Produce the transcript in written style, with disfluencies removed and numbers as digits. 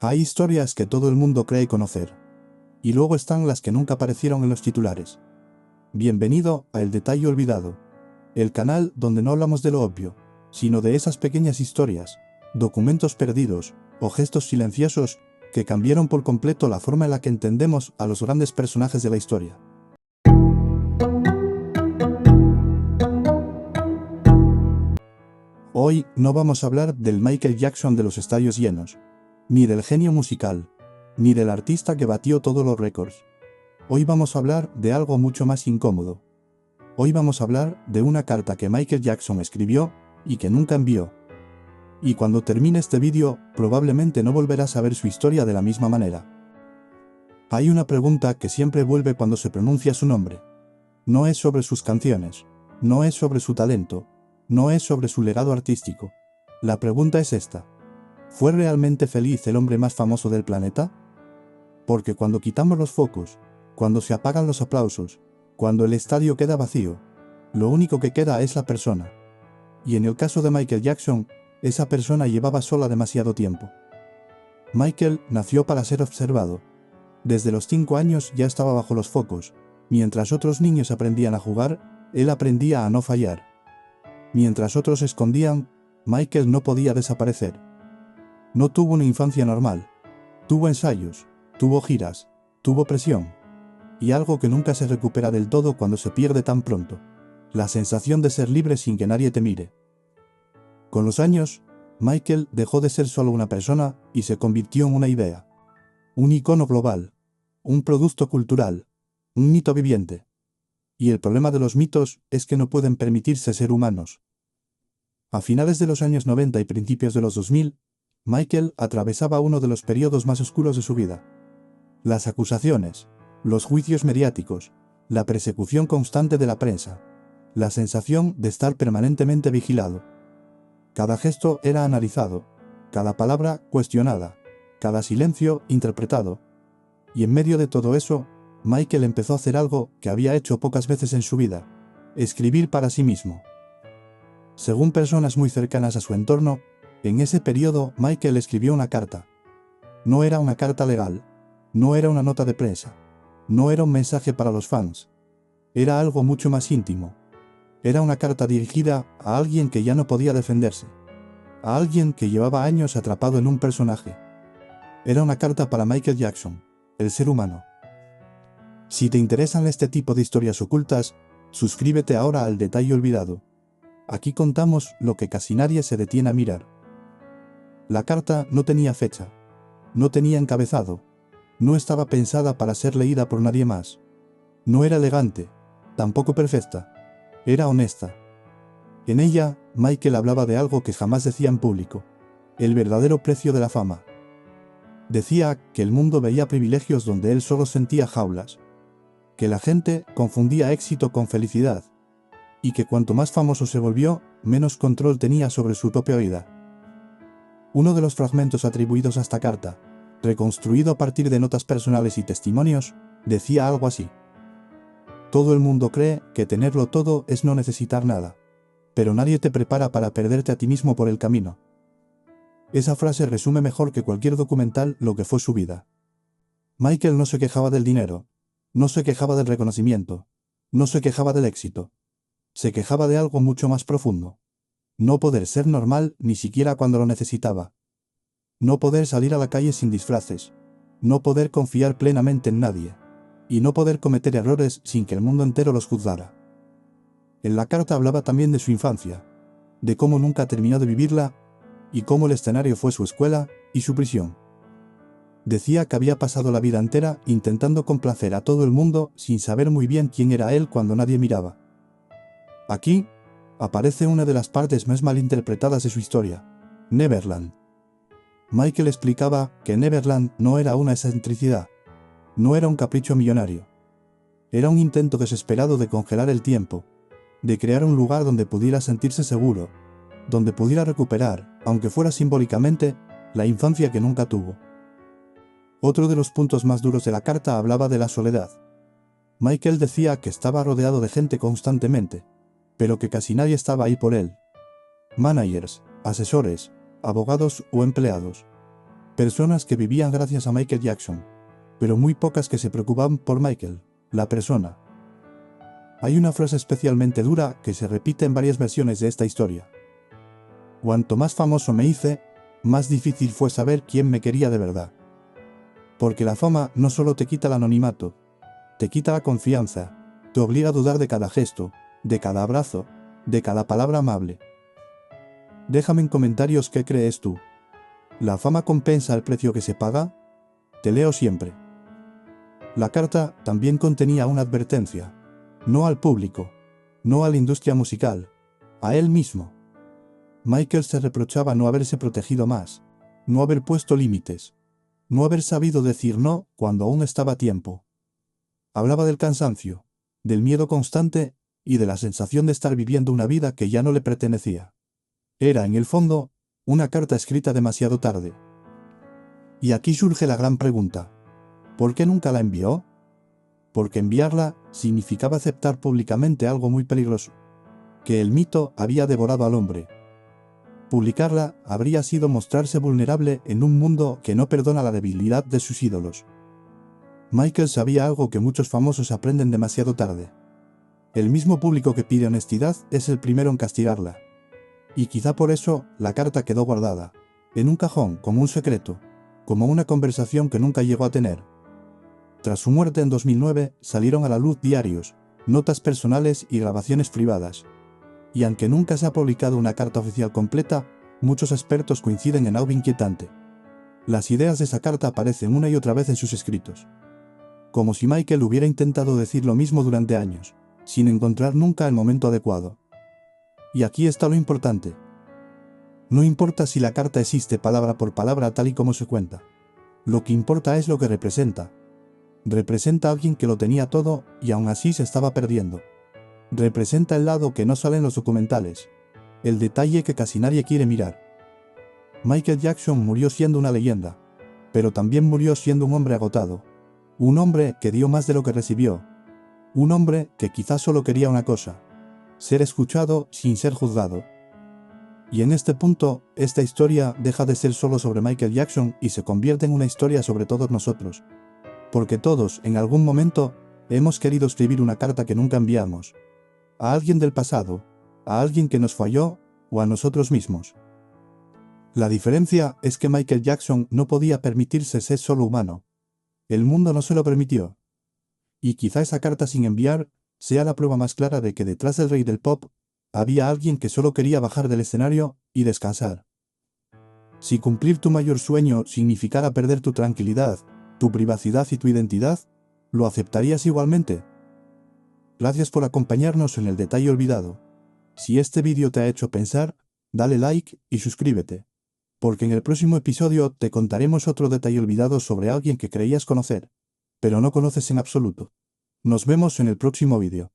Hay historias que todo el mundo cree conocer. Y luego están las que nunca aparecieron en los titulares. Bienvenido a El Detalle Olvidado, el canal donde no hablamos de lo obvio, sino de esas pequeñas historias, documentos perdidos o gestos silenciosos que cambiaron por completo la forma en la que entendemos a los grandes personajes de la historia. Hoy no vamos a hablar del Michael Jackson de los estadios llenos, ni del genio musical, ni del artista que batió todos los récords. Hoy vamos a hablar de algo mucho más incómodo. Hoy vamos a hablar de una carta que Michael Jackson escribió y que nunca envió. Y cuando termine este vídeo, probablemente no volverás a ver su historia de la misma manera. Hay una pregunta que siempre vuelve cuando se pronuncia su nombre. No es sobre sus canciones, no es sobre su talento, no es sobre su legado artístico. La pregunta es esta: ¿fue realmente feliz el hombre más famoso del planeta? Porque cuando quitamos los focos, cuando se apagan los aplausos, cuando el estadio queda vacío, lo único que queda es la persona. Y en el caso de Michael Jackson, esa persona llevaba sola demasiado tiempo. Michael nació para ser observado. Desde los 5 años ya estaba bajo los focos. Mientras otros niños aprendían a jugar, él aprendía a no fallar. Mientras otros se escondían, Michael no podía desaparecer. No tuvo una infancia normal. Tuvo ensayos, tuvo giras, tuvo presión. Y algo que nunca se recupera del todo cuando se pierde tan pronto: la sensación de ser libre sin que nadie te mire. Con los años, Michael dejó de ser solo una persona y se convirtió en una idea. Un icono global, un producto cultural, un mito viviente. Y el problema de los mitos es que no pueden permitirse ser humanos. A finales de los años 90 y principios de los 2000, Michael atravesaba uno de los periodos más oscuros de su vida. Las acusaciones, los juicios mediáticos, la persecución constante de la prensa, la sensación de estar permanentemente vigilado. Cada gesto era analizado, cada palabra cuestionada, cada silencio interpretado. Y en medio de todo eso, Michael empezó a hacer algo que había hecho pocas veces en su vida: escribir para sí mismo. Según personas muy cercanas a su entorno, en ese periodo Michael escribió una carta. No era una carta legal, no era una nota de prensa, no era un mensaje para los fans. Era algo mucho más íntimo. Era una carta dirigida a alguien que ya no podía defenderse, a alguien que llevaba años atrapado en un personaje. Era una carta para Michael Jackson, el ser humano. Si te interesan este tipo de historias ocultas, suscríbete ahora al Detalle Olvidado. Aquí contamos lo que casi nadie se detiene a mirar. La carta no tenía fecha, no tenía encabezado, no estaba pensada para ser leída por nadie más. No era elegante, tampoco perfecta, era honesta. En ella, Michael hablaba de algo que jamás decía en público: el verdadero precio de la fama. Decía que el mundo veía privilegios donde él solo sentía jaulas, que la gente confundía éxito con felicidad, y que cuanto más famoso se volvió, menos control tenía sobre su propia vida. Uno de los fragmentos atribuidos a esta carta, reconstruido a partir de notas personales y testimonios, decía algo así: todo el mundo cree que tenerlo todo es no necesitar nada, pero nadie te prepara para perderte a ti mismo por el camino. Esa frase resume mejor que cualquier documental lo que fue su vida. Michael no se quejaba del dinero, no se quejaba del reconocimiento, no se quejaba del éxito. Se quejaba de algo mucho más profundo: no poder ser normal ni siquiera cuando lo necesitaba. No poder salir a la calle sin disfraces, no poder confiar plenamente en nadie, y no poder cometer errores sin que el mundo entero los juzgara. En la carta hablaba también de su infancia, de cómo nunca terminó de vivirla, y cómo el escenario fue su escuela y su prisión. Decía que había pasado la vida entera intentando complacer a todo el mundo sin saber muy bien quién era él cuando nadie miraba. Aquí aparece una de las partes más malinterpretadas de su historia: Neverland. Michael explicaba que Neverland no era una excentricidad, no era un capricho millonario. Era un intento desesperado de congelar el tiempo, de crear un lugar donde pudiera sentirse seguro, donde pudiera recuperar, aunque fuera simbólicamente, la infancia que nunca tuvo. Otro de los puntos más duros de la carta hablaba de la soledad. Michael decía que estaba rodeado de gente constantemente, pero que casi nadie estaba ahí por él. Managers, asesores, abogados o empleados. Personas que vivían gracias a Michael Jackson, pero muy pocas que se preocupaban por Michael, la persona. Hay una frase especialmente dura que se repite en varias versiones de esta historia. Cuanto más famoso me hice, más difícil fue saber quién me quería de verdad. Porque la fama no solo te quita el anonimato, te quita la confianza, te obliga a dudar de cada gesto, de cada abrazo, de cada palabra amable. Déjame en comentarios qué crees tú. ¿La fama compensa el precio que se paga? Te leo siempre. La carta también contenía una advertencia. No al público, no a la industria musical, a él mismo. Michael se reprochaba no haberse protegido más, no haber puesto límites, no haber sabido decir no cuando aún estaba a tiempo. Hablaba del cansancio, del miedo constante y de la sensación de estar viviendo una vida que ya no le pertenecía. Era, en el fondo, una carta escrita demasiado tarde. Y aquí surge la gran pregunta. ¿Por qué nunca la envió? Porque enviarla significaba aceptar públicamente algo muy peligroso, que el mito había devorado al hombre. Publicarla habría sido mostrarse vulnerable en un mundo que no perdona la debilidad de sus ídolos. Michael sabía algo que muchos famosos aprenden demasiado tarde. El mismo público que pide honestidad es el primero en castigarla. Y quizá por eso la carta quedó guardada, en un cajón, como un secreto, como una conversación que nunca llegó a tener. Tras su muerte en 2009, salieron a la luz diarios, notas personales y grabaciones privadas. Y aunque nunca se ha publicado una carta oficial completa, muchos expertos coinciden en algo inquietante. Las ideas de esa carta aparecen una y otra vez en sus escritos. Como si Michael hubiera intentado decir lo mismo durante años, sin encontrar nunca el momento adecuado. Y aquí está lo importante. No importa si la carta existe palabra por palabra tal y como se cuenta. Lo que importa es lo que representa. Representa a alguien que lo tenía todo y aún así se estaba perdiendo. Representa el lado que no sale en los documentales, el detalle que casi nadie quiere mirar. Michael Jackson murió siendo una leyenda, pero también murió siendo un hombre agotado. Un hombre que dio más de lo que recibió. Un hombre que quizás solo quería una cosa: ser escuchado sin ser juzgado. Y en este punto, esta historia deja de ser solo sobre Michael Jackson y se convierte en una historia sobre todos nosotros. Porque todos, en algún momento, hemos querido escribir una carta que nunca enviamos. A alguien del pasado, a alguien que nos falló o a nosotros mismos. La diferencia es que Michael Jackson no podía permitirse ser solo humano. El mundo no se lo permitió. Y quizá esa carta sin enviar sea la prueba más clara de que detrás del rey del pop había alguien que solo quería bajar del escenario y descansar. Si cumplir tu mayor sueño significara perder tu tranquilidad, tu privacidad y tu identidad, ¿lo aceptarías igualmente? Gracias por acompañarnos en El Detalle Olvidado. Si este vídeo te ha hecho pensar, dale like y suscríbete, porque en el próximo episodio te contaremos otro detalle olvidado sobre alguien que creías conocer, pero no conoces en absoluto. Nos vemos en el próximo vídeo.